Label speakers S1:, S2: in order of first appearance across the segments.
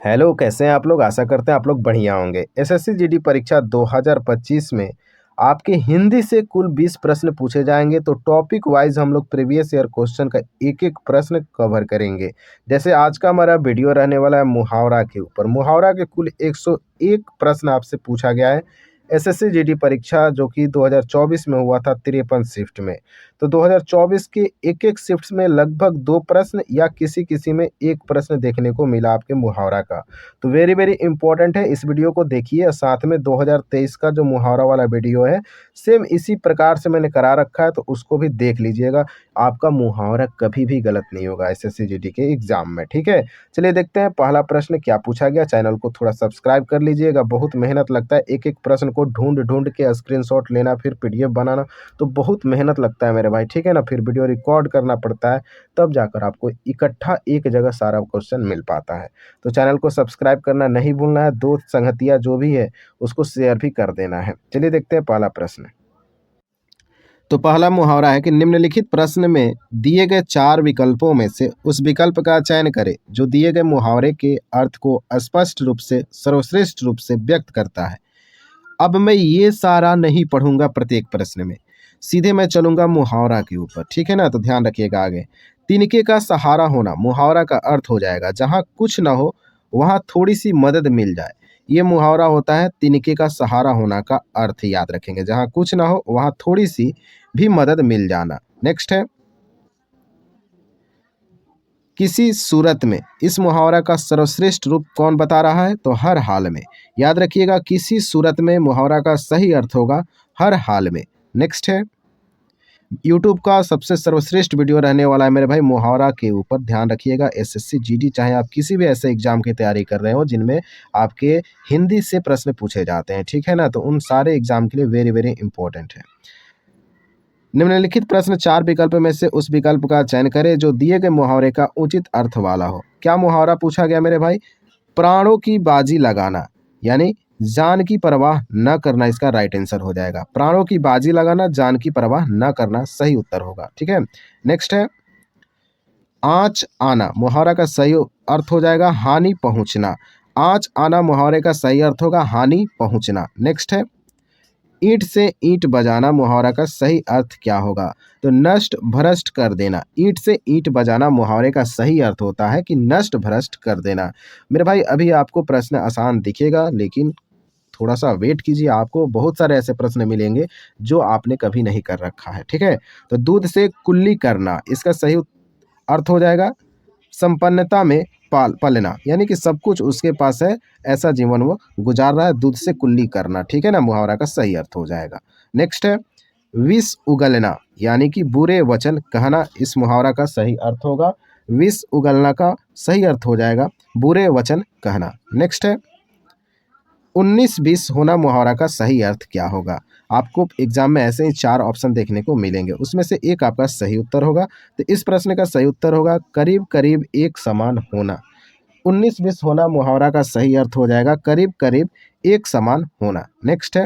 S1: Hello, कैसे हैं आप लोग? आशा करते हैं आप लोग बढ़िया होंगे। एसएससी जीडी परीक्षा 2025 में आपके हिंदी से कुल 20 प्रश्न पूछे जाएंगे। तो टॉपिक वाइज हम लोग प्रीवियस ईयर क्वेश्चन का एक एक प्रश्न कवर करेंगे। जैसे आज का हमारा वीडियो रहने वाला है मुहावरा के ऊपर। मुहावरा के कुल 101 प्रश्न आपसे पूछा गया है एसएससी जीडी परीक्षा, जो कि 2024 में हुआ था 53 शिफ्ट में। तो 2024 के एक एक शिफ्ट में लगभग 2 प्रश्न या किसी किसी में एक प्रश्न देखने को मिला आपके मुहावरा का। तो वेरी वेरी इंपॉर्टेंट है, इस वीडियो को देखिए। और साथ में 2023 का जो मुहावरा वाला वीडियो है सेम इसी प्रकार से मैंने करा रखा है, तो उसको भी देख लीजिएगा। आपका मुहावरा कभी भी गलत नहीं होगा एसएससी जीडी के एग्जाम में। ठीक है, चलिए देखते हैं पहला प्रश्न क्या पूछा गया। चैनल को थोड़ा सब्सक्राइब कर लीजिएगा, बहुत मेहनत लगता है एक एक प्रश्न को ढूंढ ढूंढ के स्क्रीनशॉट लेना, फिर पीडीएफ बनाना, तो बहुत मेहनत लगता है मेरे भाई। ठीक है ना, फिर वीडियो रिकॉर्ड करना पड़ता है, तब जाकर आपको इकट्ठा एक जगह सारा क्वेश्चन मिल पाता है। तो चैनल को सब्सक्राइब करना नहीं भूलना है, दोस्त संगतिया जो भी है उसको शेयर भी कर देना है। चलिए देखते हैं पहला प्रश्न। तो पहला मुहावरा है कि निम्नलिखित प्रश्न में दिए गए 4 विकल्पों में से उस विकल्प का चयन करें जो दिए गए मुहावरे के अर्थ को स्पष्ट रूप से सर्वश्रेष्ठ रूप से व्यक्त करता है। अब मैं ये सारा नहीं पढ़ूंगा प्रत्येक प्रश्न में, सीधे मैं चलूंगा मुहावरा के ऊपर। ठीक है ना, तो ध्यान रखिएगा आगे। तिनके का सहारा होना मुहावरा का अर्थ हो जाएगा जहां कुछ ना हो वहां थोड़ी सी मदद मिल जाए। ये मुहावरा होता है तिनके का सहारा होना का अर्थ, याद रखेंगे। जहां कुछ ना हो वहां थोड़ी सी भी मदद मिल जाना। नेक्स्ट है किसी सूरत में। इस मुहावरा का सर्वश्रेष्ठ रूप कौन बता रहा है? तो हर हाल में। याद रखिएगा, किसी सूरत में मुहावरा का सही अर्थ होगा हर हाल में। नेक्स्ट है यूट्यूब का सबसे सर्वश्रेष्ठ वीडियो रहने वाला है मेरे भाई मुहावरा के ऊपर। ध्यान रखिएगा, एसएससी जीडी चाहे आप किसी भी ऐसे एग्जाम की तैयारी कर रहे हो जिनमें आपके हिंदी से प्रश्न पूछे जाते हैं, ठीक है ना, तो उन सारे एग्जाम के लिए वेरी वेरी इंपॉर्टेंट है। निम्नलिखित प्रश्न 4 विकल्प में से उस विकल्प का चयन करें जो दिए गए मुहावरे का उचित अर्थ वाला हो। क्या मुहावरा पूछा गया मेरे भाई? प्राणों की बाजी लगाना, यानी जान की परवाह न करना, इसका राइट आंसर हो जाएगा। प्राणों की बाजी लगाना, जान की परवाह न करना सही उत्तर होगा। ठीक है, नेक्स्ट है आँच आना। मुहावरा का सही अर्थ हो जाएगा हानि पहुंचना। आँच आना मुहावरे का सही अर्थ होगा हानि पहुंचना। नेक्स्ट है ईंट से ईंट बजाना। मुहावरा का सही अर्थ क्या होगा? तो नष्ट भ्रष्ट कर देना। ईंट से ईंट बजाना मुहावरे का सही अर्थ होता है कि नष्ट भ्रष्ट कर देना। मेरे भाई अभी आपको प्रश्न आसान दिखेगा, लेकिन थोड़ा सा वेट कीजिए, आपको बहुत सारे ऐसे प्रश्न मिलेंगे जो आपने कभी नहीं कर रखा है। ठीक है, तो दूध से कुल्ली करना, इसका सही अर्थ हो जाएगा संपन्नता में पलना, यानी कि सब कुछ उसके पास है, ऐसा जीवन वो गुजार रहा है। दूध से कुल्ली करना, ठीक है ना, मुहावरा का सही अर्थ हो जाएगा। नेक्स्ट है विष उगलना, यानी कि बुरे वचन कहना। इस मुहावरा का सही अर्थ होगा विष उगलना का सही अर्थ हो जाएगा बुरे वचन कहना। नेक्स्ट है 19-20 होना मुहावरा का सही अर्थ क्या होगा? आपको एग्जाम में ऐसे ही 4 ऑप्शन देखने को मिलेंगे, उसमें से एक आपका सही उत्तर होगा। तो इस प्रश्न का सही उत्तर होगा करीब करीब एक समान होना। 19-20 होना मुहावरा का सही अर्थ हो जाएगा करीब करीब एक समान होना। नेक्स्ट है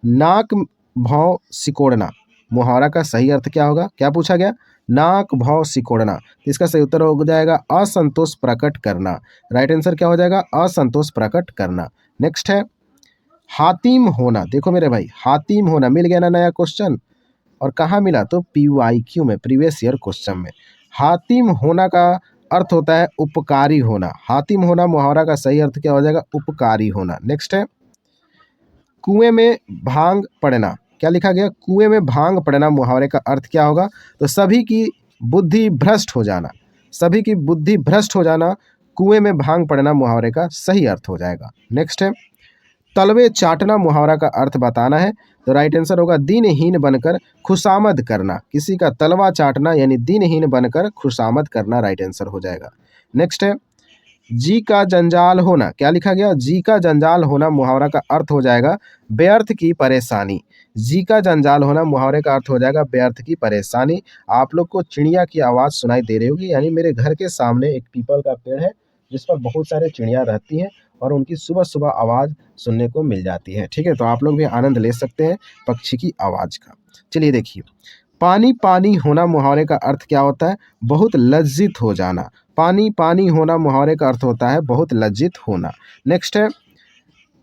S1: नाक भौं सिकोड़ना। मुहावरा का सही अर्थ क्या होगा? क्या पूछा गया? नाक भौं सिकोड़ना। इसका सही उत्तर हो जाएगा असंतोष प्रकट करना। राइट आंसर क्या हो जाएगा? असंतोष प्रकट करना। नेक्स्ट है हातिम होना। देखो मेरे भाई, हातिम होना मिल गया ना नया क्वेश्चन, और कहाँ मिला? तो PYQ में, प्रीवियस ईयर क्वेश्चन में। हातिम होना का अर्थ होता है उपकारी होना। हातिम होना मुहावरा का सही अर्थ क्या हो जाएगा? उपकारी होना। नेक्स्ट है कुएं में भांग पड़ना। क्या लिखा गया? कुएं में भांग पड़ना मुहावरे का अर्थ क्या होगा? तो सभी की बुद्धि भ्रष्ट हो जाना। सभी की बुद्धि भ्रष्ट हो जाना कुएं में भांग पड़ना मुहावरे का सही अर्थ हो जाएगा। नेक्स्ट है तलवे चाटना मुहावरा का अर्थ बताना है। तो राइट आंसर होगा दीनहीन बनकर खुशामद करना। किसी का तलवा चाटना यानी दीनहीन बनकर खुशामद करना, राइट आंसर हो जाएगा। नेक्स्ट है जी का जंजाल होना। क्या लिखा गया? जी का जंजाल होना मुहावरा का अर्थ हो जाएगा व्यर्थ की परेशानी। जी का जंजाल होना मुहावरे का अर्थ हो जाएगा व्यर्थ की परेशानी। आप लोग को चिड़िया की आवाज़ सुनाई दे रही होगी, यानी मेरे घर के सामने एक पीपल का पेड़ है जिस पर बहुत सारे चिड़िया रहती हैं और उनकी सुबह सुबह आवाज़ सुनने को मिल जाती है। ठीक है, तो आप लोग भी आनंद ले सकते हैं पक्षी की आवाज़ का। चलिए देखिए पानी पानी होना मुहावरे का अर्थ क्या होता है? बहुत लज्जित हो जाना। पानी पानी होना मुहावरे का अर्थ होता है बहुत लज्जित होना। नेक्स्ट है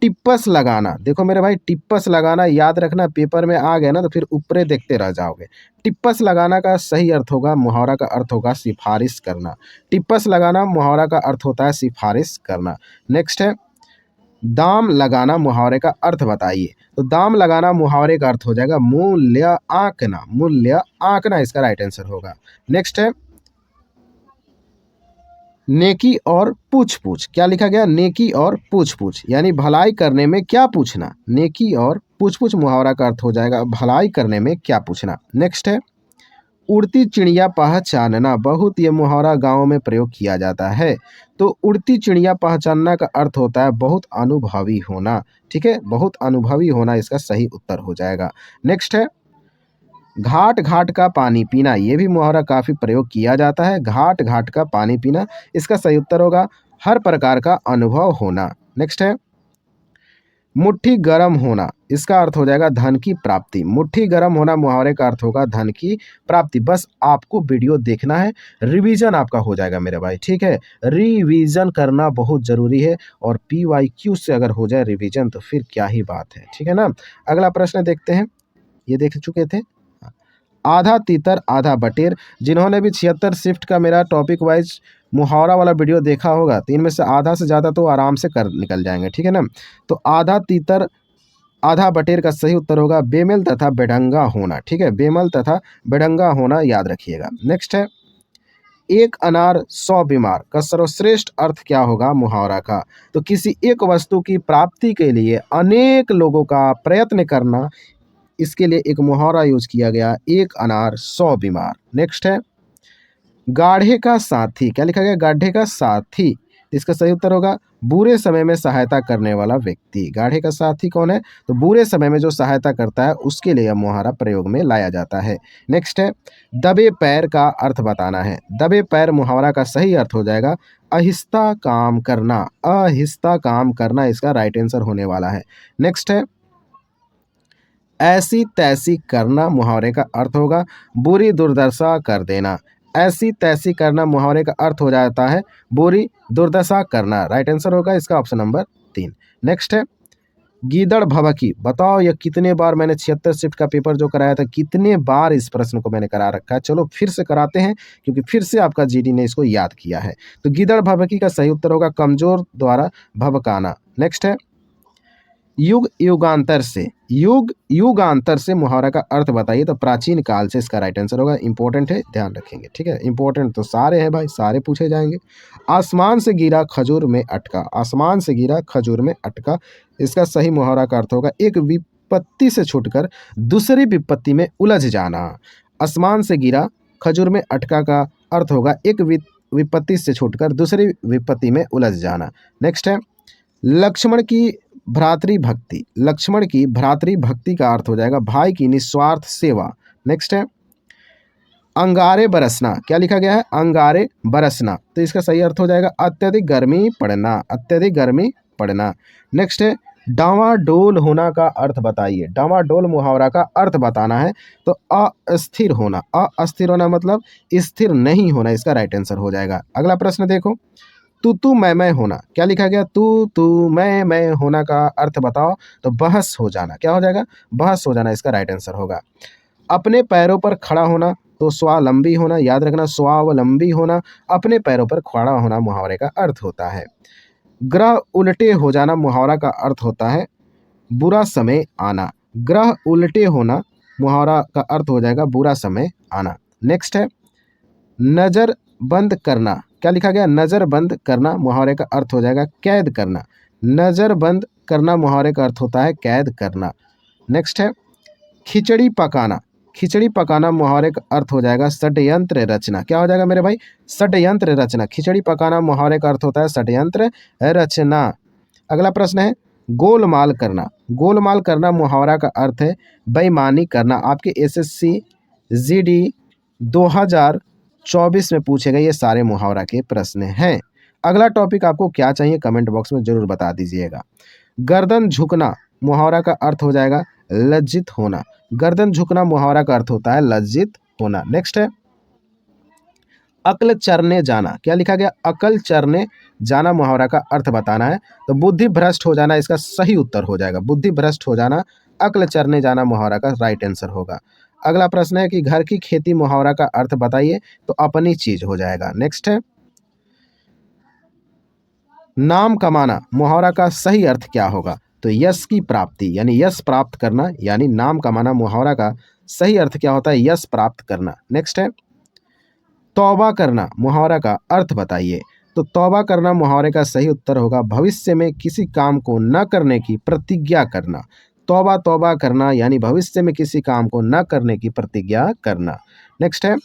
S1: टिप्पस लगाना। देखो मेरे भाई, टिप्पस लगाना याद रखना, पेपर में आ गया ना तो फिर ऊपरे देखते रह जाओगे। टिप्पस लगाना का सही अर्थ होगा, मुहावरा का अर्थ होगा सिफारिश करना। टिप्पस लगाना मुहावरा का अर्थ होता है सिफारिश करना। नेक्स्ट है दाम लगाना, मुहावरे का अर्थ बताइए। तो दाम लगाना मुहावरे का अर्थ हो जाएगा मूल्य आंकना। मूल्य आंकना इसका राइट आंसर होगा। नेक्स्ट है नेकी और पूछ पूछ। क्या लिखा गया? नेकी और पूछ पूछ, यानी भलाई करने में क्या पूछना। नेकी और पूछ पूछ मुहावरा का अर्थ हो जाएगा भलाई करने में क्या पूछना। नेक्स्ट है उड़ती चिड़िया पहचानना। बहुत ये मुहावरा गाँव में प्रयोग किया जाता है। तो उड़ती चिड़िया पहचानना का अर्थ होता है बहुत अनुभवी होना। ठीक है, बहुत अनुभवी होना इसका सही उत्तर हो जाएगा। नेक्स्ट है घाट घाट का पानी पीना। ये भी मुहावरा काफ़ी प्रयोग किया जाता है। घाट घाट का पानी पीना, इसका सही उत्तर होगा हर प्रकार का अनुभव होना। नेक्स्ट है मुट्ठी गर्म होना। इसका अर्थ हो जाएगा धन की प्राप्ति। मुट्ठी गर्म होना मुहावरे का अर्थ होगा धन की प्राप्ति। बस आपको वीडियो देखना है, रिवीजन आपका हो जाएगा मेरे भाई। ठीक है, रिवीजन करना बहुत ज़रूरी है, और PYQ से अगर हो जाए रिवीजन तो फिर क्या ही बात है। ठीक है ना। अगला प्रश्न देखते हैं, ये देख चुके थे। आधा तीतर आधा बटेर। जिन्होंने भी 76 शिफ्ट का मेरा टॉपिक वाइज मुहावरा वाला वीडियो देखा होगा तो इनमें से आधा से ज़्यादा तो आराम से कर निकल जाएंगे। ठीक है ना। तो आधा तीतर आधा बटेर का सही उत्तर होगा बेमेल तथा बेढंगा होना। ठीक है, बेमल तथा बेढंगा होना याद रखिएगा। नेक्स्ट है एक अनार 100 बीमार का सर्वश्रेष्ठ अर्थ क्या होगा मुहावरा का। तो किसी एक वस्तु की प्राप्ति के लिए अनेक लोगों का प्रयत्न करना, इसके लिए एक मुहावरा यूज किया गया, एक अनार 100 बीमार। नेक्स्ट है गाढ़े का साथी। क्या लिखा गया? गाढ़े का साथी। इसका सही उत्तर होगा बुरे समय में सहायता करने वाला व्यक्ति। गाढ़े का साथी कौन है? तो बुरे समय में जो सहायता करता है उसके लिए यह मुहावरा प्रयोग में लाया जाता है। नेक्स्ट है दबे पैर का अर्थ बताना है। दबे पैर मुहावरा का सही अर्थ हो जाएगा आहिस्ता काम करना। आहिस्ता काम करना इसका राइट आंसर होने वाला है। नेक्स्ट है ऐसी तैसी करना मुहावरे का अर्थ होगा बुरी दुर्दशा कर देना। ऐसी तैसी करना मुहावरे का अर्थ हो जाता है बुरी दुर्दशा करना। राइट आंसर होगा इसका ऑप्शन नंबर 3। नेक्स्ट है गीदड़ भभकी। बताओ ये कितने बार मैंने 76 शिफ्ट का पेपर जो कराया था, कितने बार इस प्रश्न को मैंने करा रखा है। चलो फिर से कराते हैं, क्योंकि फिर से आपका GD ने इसको याद किया है। तो गीदड़ भभकी का सही उत्तर होगा कमजोर द्वारा भभकाना। नेक्स्ट है युग युगांतर से। युग युगांतर से मुहावरा का अर्थ बताइए। तो प्राचीन काल से इसका राइट आंसर होगा। इंपॉर्टेंट है, ध्यान रखेंगे। ठीक है, इंपॉर्टेंट तो सारे हैं भाई, सारे पूछे जाएंगे। आसमान से गिरा खजूर में अटका। आसमान से गिरा खजूर में अटका, इसका सही मुहावरा का अर्थ होगा एक विपत्ति से छूटकर दूसरी विपत्ति में उलझ जाना। आसमान से गिरा खजूर में अटका का अर्थ होगा एक विपत्ति से छूटकर दूसरी विपत्ति में उलझ जाना। नेक्स्ट है लक्ष्मण की भ्रातृ भक्ति। लक्ष्मण की भ्रातृ भक्ति का अर्थ हो जाएगा भाई की निस्वार्थ सेवा। नेक्स्ट है अंगारे बरसना। क्या लिखा गया है? अंगारे बरसना। तो इसका सही अर्थ हो जाएगा अत्यधिक गर्मी पड़ना। अत्यधिक गर्मी पड़ना। नेक्स्ट है डावाडोल होना का अर्थ बताइए। डावाडोल मुहावरा का अर्थ बताना है। तो अस्थिर होना। अस्थिर होना मतलब स्थिर नहीं होना, इसका राइट आंसर हो जाएगा। अगला प्रश्न देखो तू मैं होना। क्या लिखा गया? तू मैं होना का अर्थ बताओ। तो बहस हो जाना। क्या हो जाएगा? बहस हो जाना, इसका राइट आंसर होगा। अपने पैरों पर खड़ा होना, तो स्वावलंबी होना। याद रखना, स्वावलंबी होना, अपने पैरों पर खड़ा होना मुहावरे का अर्थ होता है। ग्रह उल्टे हो जाना मुहावरा का अर्थ होता है बुरा समय आना। ग्रह उल्टे होना मुहावरा का अर्थ हो जाएगा बुरा समय आना। नेक्स्ट है नजर बंद करना। क्या लिखा गया? नजर बंद करना मुहावरे का अर्थ हो जाएगा कैद करना। नजर बंद करना मुहावरे का अर्थ होता है कैद करना। नेक्स्ट है खिचड़ी पकाना। खिचड़ी पकाना मुहावरे का अर्थ हो जाएगा षड्यंत्र रचना। क्या हो जाएगा मेरे भाई? षड्यंत्र रचना। खिचड़ी पकाना मुहावरे का अर्थ होता है षड्यंत्र रचना। अगला प्रश्न है गोलमाल करना। गोलमाल करना मुहावरा का अर्थ है बेईमानी करना। आपके SSC GD 2024 में पूछे गए ये सारे मुहावरा के प्रश्न हैं। अगला टॉपिक आपको क्या चाहिए कमेंट बॉक्स में जरूर बता दीजिएगा। गर्दन झुकना मुहावरा का अर्थ हो जाएगा लज्जित होना। गर्दन झुकना मुहावरा का अर्थ होता है लज्जित होना। नेक्स्ट है अक्ल चरने जाना, क्या लिखा गया? अकल चरने जाना मुहावरा का अर्थ बताना है। तो बुद्धि भ्रष्ट हो जाना इसका सही उत्तर हो जाएगा। बुद्धि भ्रष्ट हो जाना, अक्ल चरने जाना मुहावरा का राइट आंसर होगा। अगला प्रश्न है कि घर की खेती मुहावरा का अर्थ बताइए, तो अपनी चीज हो जाएगा। नेक्स्ट है, नाम कमाना मुहावरा का सही अर्थ क्या होगा? तो यश की प्राप्ति, यानी यश प्राप्त करना, यानी नाम कमाना मुहावरा का सही अर्थ क्या होता है? यश प्राप्त करना। नेक्स्ट है, तौबा करना मुहावरा का अर्थ बताइए। तो तौबा करना मुहावरे का सही उत्तर होगा भविष्य में किसी काम को न करने की प्रतिज्ञा करना। तौबा तौबा करना यानी भविष्य में किसी काम को न करने की प्रतिज्ञा करना। नेक्स्ट है,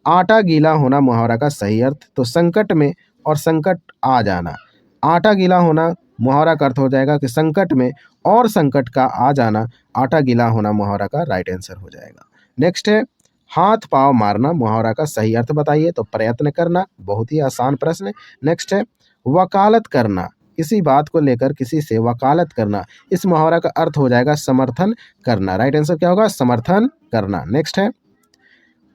S1: आटा गीला होना मुहावरा का सही अर्थ। तो संकट में और संकट आ जाना। आटा गीला होना मुहावरा का अर्थ हो जाएगा कि संकट में और संकट का आ जाना, आटा गीला होना मुहावरा का राइट आंसर हो जाएगा। नेक्स्ट है, हाथ पांव मारना मुहावरा का सही अर्थ बताइए। तो प्रयत्न करना, बहुत ही आसान प्रश्न है। नेक्स्ट है, वकालत करना, किसी बात को लेकर किसी से वकालत करना, इस मुहावरा का अर्थ हो जाएगा समर्थन करना। राइट आंसर क्या होगा? समर्थन करना। नेक्स्ट है,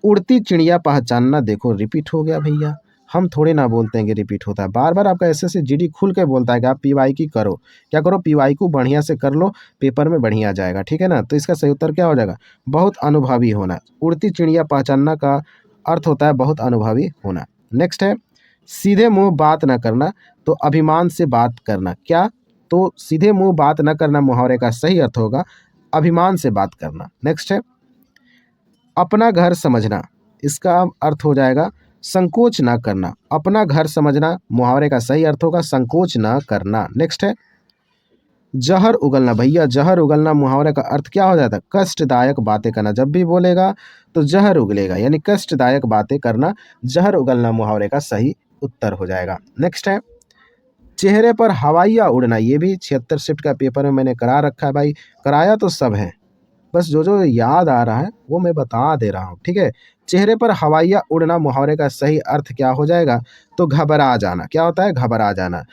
S1: उड़ती चिड़िया पहचानना, देखो रिपीट हो गया भैया, हम थोड़े ना बोलते हैं कि रिपीट होता है, बार बार आपका एसएससी जीडी खुल के बोलता है कि आप पीवाईक्यू करो। क्या करो? पीवाईक्यू बढ़िया से कर लो, पेपर में बढ़िया आ जाएगा, ठीक है ना। तो इसका सही उत्तर क्या हो जाएगा? बहुत अनुभवी होना। उड़ती चिड़िया पहचानना का अर्थ होता है बहुत अनुभवी होना। नेक्स्ट है, सीधे मुंह बात न करना, तो अभिमान से बात करना। क्या? तो सीधे मुंह बात न करना मुहावरे का सही अर्थ होगा अभिमान से बात करना। नेक्स्ट है, अपना घर समझना, इसका अर्थ हो जाएगा संकोच ना करना। अपना घर समझना मुहावरे का सही अर्थ होगा संकोच ना करना। नेक्स्ट है, जहर उगलना, भैया जहर उगलना मुहावरे का अर्थ क्या हो जाता है? कष्टदायक बातें करना। जब भी बोलेगा तो जहर उगलेगा, यानी कष्टदायक बातें करना, जहर उगलना मुहावरे का सही उत्तर हो जाएगा। नेक्स्ट है, चेहरे पर हवाइयाँ उड़ना, ये भी 76 शिफ्ट का पेपर में मैंने करा रखा है भाई, कराया तो सब है, बस जो जो याद आ रहा है वो मैं बता दे रहा हूँ, ठीक है। चेहरे पर हवाइयाँ उड़ना मुहावरे का सही अर्थ क्या हो जाएगा? तो घबरा जाना। क्या होता है? घबरा जाना।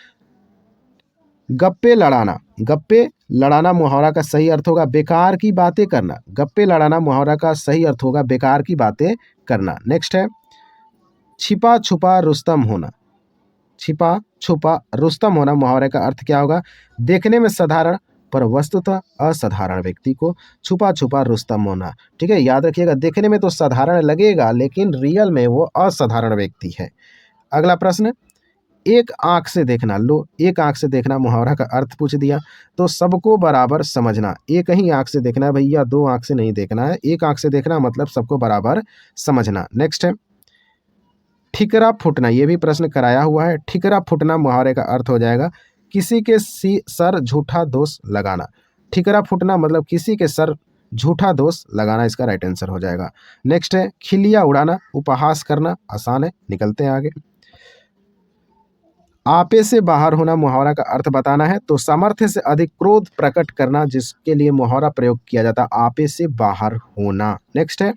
S1: गप्पे लड़ाना, गप्पे लड़ाना मुहावरा का सही अर्थ होगा बेकार की बातें करना। गप्पे लड़ाना मुहावरा का सही अर्थ होगा बेकार की बातें करना। नेक्स्ट है, छिपा छुपा रुस्तम होना, छिपा छुपा रुस्तम होना मुहावरे का अर्थ क्या होगा? देखने में साधारण पर वस्तुतः असाधारण व्यक्ति को छुपा छुपा रुस्तम होना। ठीक है, याद रखिएगा, देखने में तो साधारण लगेगा लेकिन रियल में वो असाधारण व्यक्ति है। अगला प्रश्न, एक आंख से देखना। लो, एक आंख से देखना मुहावरा का अर्थ पूछ दिया। तो सबको बराबर समझना, एक ही आंख से देखना है भैया, दो आंख से नहीं देखना है। एक आंख से देखना मतलब सबको बराबर समझना। नेक्स्ट है, ठिकरा फूटना, ये भी प्रश्न कराया हुआ है। ठिकरा फूटना मुहावरे का अर्थ हो जाएगा किसी के सर झूठा दोष लगाना। ठिकरा फूटना मतलब किसी के सर झूठा दोष लगाना, इसका राइट आंसर हो जाएगा। नेक्स्ट है, खिलिया उड़ाना, उपहास करना, आसान है, निकलते हैं आगे। आपे से बाहर होना मुहावरा का अर्थ बताना है। तो सामर्थ्य से अधिक क्रोध प्रकट करना, जिसके लिए मुहावरा प्रयोग किया जाता है आपे से बाहर होना। नेक्स्ट है,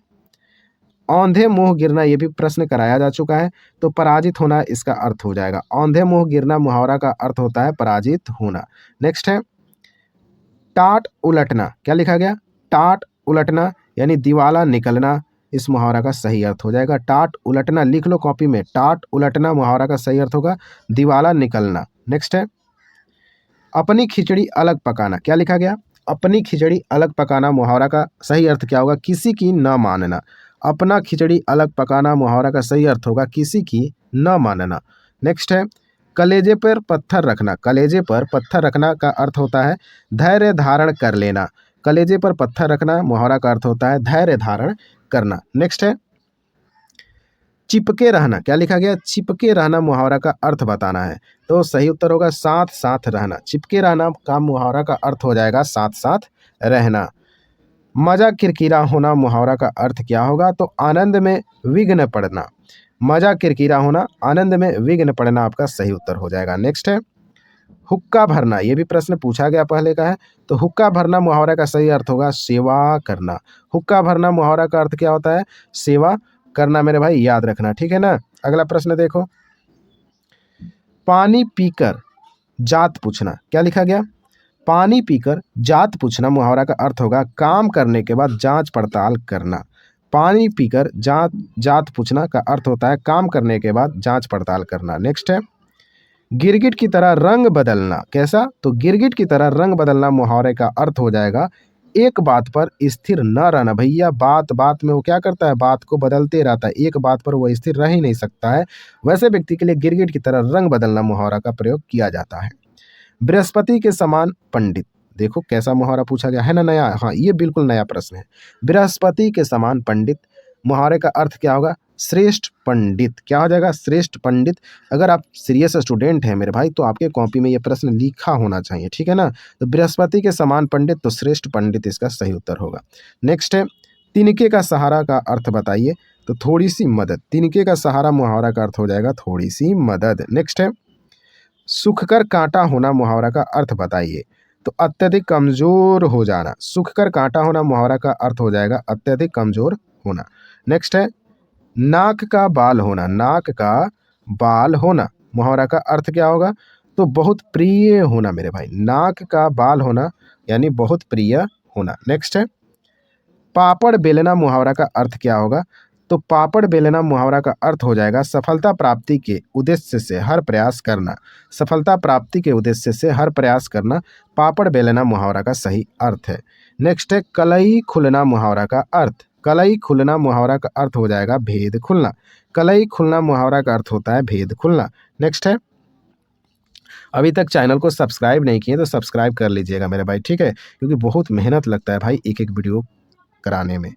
S1: औंधे मुंह गिरना, ये भी प्रश्न कराया जा चुका है। तो पराजित होना इसका अर्थ हो जाएगा। औंधे मुंह गिरना मुहावरा का अर्थ होता है पराजित होना। नेक्स्ट है, टाट उलटना, क्या लिखा गया? टाट उलटना यानी दिवाला निकलना, इस मुहावरा का सही अर्थ हो जाएगा टाट उलटना। लिख लो कॉपी में, टाट उलटना मुहावरा का सही अर्थ होगा दिवाला निकलना। नेक्स्ट है, अपनी खिचड़ी अलग पकाना, क्या लिखा गया? अपनी खिचड़ी अलग पकाना मुहावरा का सही अर्थ क्या होगा? किसी की न मानना। अपना खिचड़ी अलग पकाना मुहावरा का सही अर्थ होगा किसी की न मानना। नेक्स्ट है, कलेजे पर पत्थर रखना। कलेजे पर पत्थर रखना का अर्थ होता है धैर्य धारण कर लेना। कलेजे पर पत्थर रखना मुहावरा का अर्थ होता है धैर्य धारण करना। नेक्स्ट है, चिपके रहना, क्या लिखा गया? चिपके रहना मुहावरा का अर्थ बताना है। तो सही उत्तर होगा साथ साथ रहना। चिपके रहना का मुहावरा का अर्थ हो जाएगा साथ साथ रहना। मजा किरकिरा होना मुहावरा का अर्थ क्या होगा? तो आनंद में विघ्न पड़ना। मजा किरकिरा होना, आनंद में विघ्न पड़ना आपका सही उत्तर हो जाएगा। नेक्स्ट है, हुक्का भरना, ये भी प्रश्न पूछा गया पहले का है। तो हुक्का भरना मुहावरा का सही अर्थ होगा सेवा करना। हुक्का भरना मुहावरा का अर्थ क्या होता है? सेवा करना, मेरे भाई याद रखना, ठीक है ना। अगला प्रश्न देखो, पानी पीकर जात पूछना, क्या लिखा गया? पानी पीकर जात पूछना मुहावरा का अर्थ होगा काम करने के बाद जांच पड़ताल करना। पानी पीकर जात जात पूछना का अर्थ होता है काम करने के बाद जांच पड़ताल करना। नेक्स्ट है गिरगिट की तरह रंग बदलना। कैसा? तो गिरगिट की तरह रंग बदलना मुहावरे का अर्थ हो जाएगा एक बात पर स्थिर न रहना। भैया बात बात में वो क्या करता है, बात को बदलते रहता है, एक बात पर वो स्थिर रह ही नहीं सकता है। वैसे व्यक्ति के लिए गिरगिट की तरह रंग बदलना मुहावरा का प्रयोग किया जाता है। बृहस्पति के समान पंडित। देखो कैसा मुहावरा पूछा गया है ना, नया। हाँ, ये बिल्कुल नया प्रश्न है। बृहस्पति के समान पंडित मुहावरे का अर्थ क्या होगा? श्रेष्ठ पंडित। क्या हो जाएगा? श्रेष्ठ पंडित। अगर आप सीरियस स्टूडेंट हैं मेरे भाई तो आपके कॉपी में ये प्रश्न लिखा होना चाहिए, ठीक है ना। तो बृहस्पति के समान पंडित तो श्रेष्ठ पंडित इसका सही उत्तर होगा। नेक्स्ट है तिनके का सहारा का अर्थ बताइए। तो थोड़ी सी मदद। तिनके का सहारा मुहावरा का अर्थ हो जाएगा थोड़ी सी मदद। नेक्स्ट है सूखकर कांटा होना मुहावरा का अर्थ बताइए। तो अत्यधिक कमजोर हो जाना। सूखकर कांटा होना मुहावरा का अर्थ हो जाएगा अत्यधिक कमजोर होना। नेक्स्ट है नाक का बाल होना। नाक का बाल होना मुहावरा का अर्थ क्या होगा? तो बहुत प्रिय होना मेरे भाई। नाक का बाल होना यानी बहुत प्रिय होना। नेक्स्ट है पापड़ बेलना मुहावरा का अर्थ क्या होगा? तो पापड़ बेलना मुहावरा का अर्थ हो जाएगा सफलता प्राप्ति के उद्देश्य से हर प्रयास करना। सफलता प्राप्ति के उद्देश्य से हर प्रयास करना पापड़ बेलना मुहावरा का सही अर्थ है। नेक्स्ट है कलई खुलना मुहावरा का अर्थ। कलई खुलना मुहावरा का अर्थ हो जाएगा भेद खुलना। कलई खुलना मुहावरा का अर्थ होता है भेद खुलना। नेक्स्ट है अभी तक चैनल को सब्सक्राइब नहीं किए तो सब्सक्राइब कर लीजिएगा मेरे भाई, ठीक है, क्योंकि बहुत मेहनत लगता है भाई एक एक वीडियो कराने में।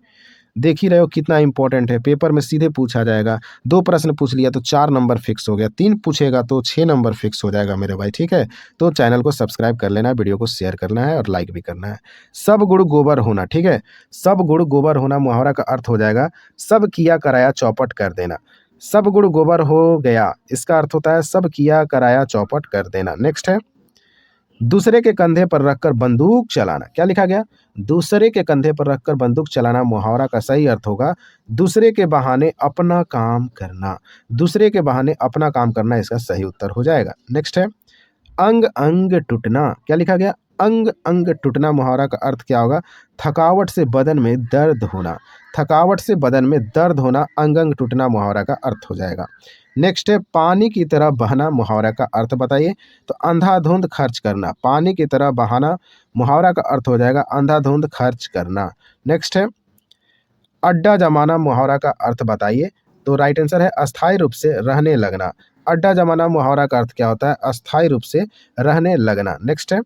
S1: देख ही रहे हो कितना इंपॉर्टेंट है। पेपर में सीधे पूछा जाएगा। 2 प्रश्न पूछ लिया तो 4 नंबर फिक्स हो गया, 3 पूछेगा तो 6 नंबर फिक्स हो जाएगा मेरे भाई, ठीक है। तो चैनल को सब्सक्राइब कर लेना, वीडियो को शेयर करना है और लाइक भी करना है। सब गुड़ गोबर होना, ठीक है। सब गुड़ गोबर होना मुहावरा का अर्थ हो जाएगा सब किया कराया चौपट कर देना। सब गुड़ गोबर हो गया इसका अर्थ होता है सब किया कराया चौपट कर देना। नेक्स्ट है दूसरे के कंधे पर रखकर बंदूक चलाना। क्या लिखा गया? दूसरे के कंधे पर रखकर बंदूक चलाना मुहावरा का सही अर्थ होगा दूसरे के बहाने अपना काम करना। दूसरे के बहाने अपना काम करना इसका सही उत्तर हो जाएगा। नेक्स्ट है अंग अंग टूटना। क्या लिखा गया? अंग अंग टूटना मुहावरा का अर्थ क्या होगा? थकावट से बदन में दर्द होना। थकावट से बदन में दर्द होना अंग अंग टूटना मुहावरा का अर्थ हो जाएगा। नेक्स्ट है पानी की तरह बहना मुहावरा का अर्थ बताइए। तो अंधाधुंध खर्च करना। पानी की तरह बहाना मुहावरा का अर्थ हो जाएगा अंधाधुंध खर्च करना। नेक्स्ट है अड्डा जमाना मुहावरा का अर्थ बताइए। तो राइट आंसर है अस्थायी रूप से रहने लगना। अड्डा जमाना मुहावरा का अर्थ क्या होता है? अस्थायी रूप से रहने लगना। नेक्स्ट है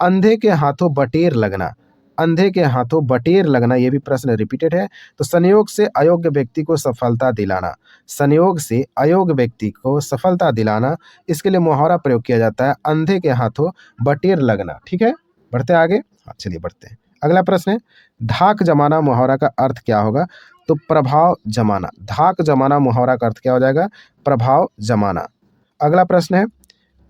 S1: अंधे के हाथों बटेर लगना। अंधे के हाथों बटेर लगना, ये भी प्रश्न रिपीटेड है। तो संयोग से अयोग्य व्यक्ति को सफलता दिलाना। संयोग से अयोग्य व्यक्ति को सफलता दिलाना, इसके लिए मुहावरा प्रयोग किया जाता है अंधे के हाथों बटेर लगना। ठीक है, बढ़ते आगे। हाँ चलिए बढ़ते हैं। अगला प्रश्न है धाक जमाना मुहावरा का अर्थ क्या होगा? तो प्रभाव जमाना। धाक जमाना मुहावरा का अर्थ क्या हो जाएगा? प्रभाव जमाना। अगला प्रश्न है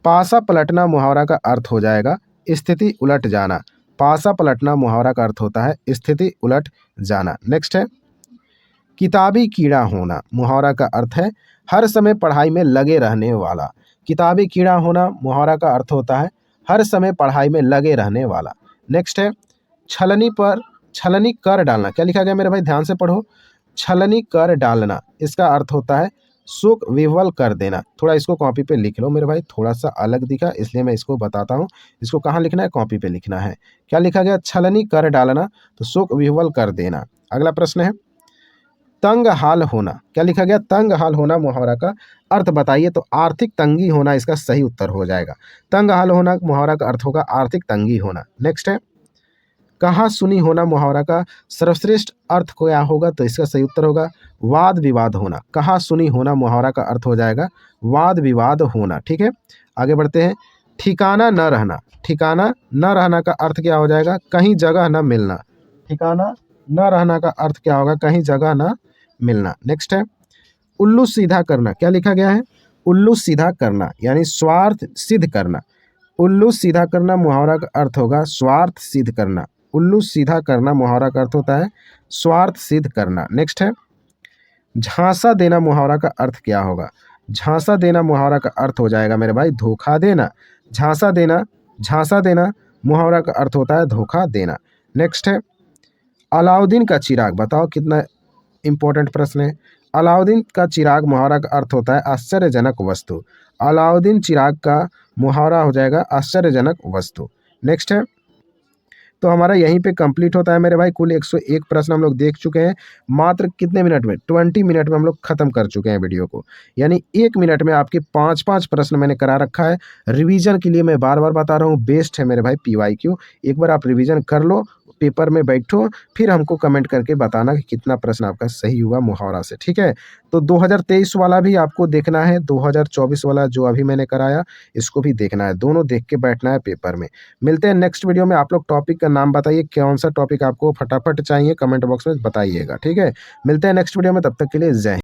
S1: पासा पलटना मुहावरा का अर्थ हो जाएगा स्थिति उलट जाना। पासा पलटना मुहावरा का अर्थ होता है स्थिति उलट जाना। नेक्स्ट है किताबी कीड़ा होना मुहावरा का अर्थ है हर समय पढ़ाई में लगे रहने वाला। किताबी कीड़ा होना मुहावरा का अर्थ होता है हर समय पढ़ाई में लगे रहने वाला। नेक्स्ट है छलनी कर डालना। क्या लिखा गया मेरे भाई? ध्यान से पढ़ो। छलनी कर डालना, इसका अर्थ होता है शोक विह्वल कर देना। थोड़ा इसको कॉपी पे लिख लो मेरे भाई, थोड़ा सा अलग दिखा इसलिए मैं इसको बताता हूँ। इसको कहाँ लिखना है? कॉपी पे लिखना है। क्या लिखा गया? छलनी कर डालना, तो शोक विह्वल कर देना। अगला प्रश्न है तंग हाल होना। क्या लिखा गया? तंग हाल होना मुहावरा का अर्थ बताइए। तो आर्थिक तंगी होना इसका सही उत्तर हो जाएगा। तंग हाल होना मुहावरा का अर्थ होगा आर्थिक तंगी होना। नेक्स्ट है कहाँ सुनी होना मुहावरा का सर्वश्रेष्ठ अर्थ क्या होगा? तो इसका सही उत्तर होगा वाद विवाद होना। कहाँ सुनी होना मुहावरा का अर्थ हो जाएगा वाद विवाद होना। ठीक है, आगे बढ़ते हैं। ठिकाना न रहना। ठिकाना न रहना का अर्थ क्या हो जाएगा? कहीं जगह न मिलना। ठिकाना न रहना का अर्थ क्या होगा? कहीं जगह न मिलना। नेक्स्ट है उल्लू सीधा करना। क्या लिखा गया है? उल्लू सीधा करना यानी स्वार्थ सिद्ध करना। उल्लू सीधा करना मुहावरा का अर्थ होगा स्वार्थ सिद्ध करना। उल्लू सीधा करना मुहावरा का अर्थ होता है स्वार्थ सिद्ध करना। नेक्स्ट है झांसा देना मुहावरा का अर्थ क्या होगा? झांसा देना मुहावरा का अर्थ हो जाएगा मेरे भाई धोखा देना। झांसा देना मुहावरा का अर्थ होता है धोखा देना। नेक्स्ट है अलाउद्दीन का चिराग, बताओ कितना इंपॉर्टेंट प्रश्न है। अलाउद्दीन का चिराग मुहावरा का अर्थ होता है आश्चर्यजनक वस्तु। अलाउद्दीन चिराग का मुहावरा हो जाएगा आश्चर्यजनक वस्तु। नेक्स्ट है, तो हमारा यहीं पे कंप्लीट होता है मेरे भाई। कुल 101 प्रश्न हम लोग देख चुके हैं मात्र कितने मिनट में, 20 मिनट में हम लोग खत्म कर चुके हैं वीडियो को। यानी 1 मिनट में आपके 5-5 प्रश्न मैंने करा रखा है। रिवीजन के लिए मैं बार बार बता रहा हूँ, बेस्ट है मेरे भाई PYQ। एक बार आप रिवीजन कर लो, पेपर में बैठो, फिर हमको कमेंट करके बताना कि कितना प्रश्न आपका सही हुआ मुहावरा से, ठीक है। तो 2023 वाला भी आपको देखना है, 2024 वाला जो अभी मैंने कराया इसको भी देखना है, दोनों देख के बैठना है पेपर में। मिलते हैं नेक्स्ट वीडियो में। आप लोग टॉपिक का नाम बताइए, कौन सा टॉपिक आपको फटाफट चाहिए, कमेंट बॉक्स में बताइएगा, ठीक है। मिलते हैं नेक्स्ट वीडियो में, तब तक के लिए जय हिंद।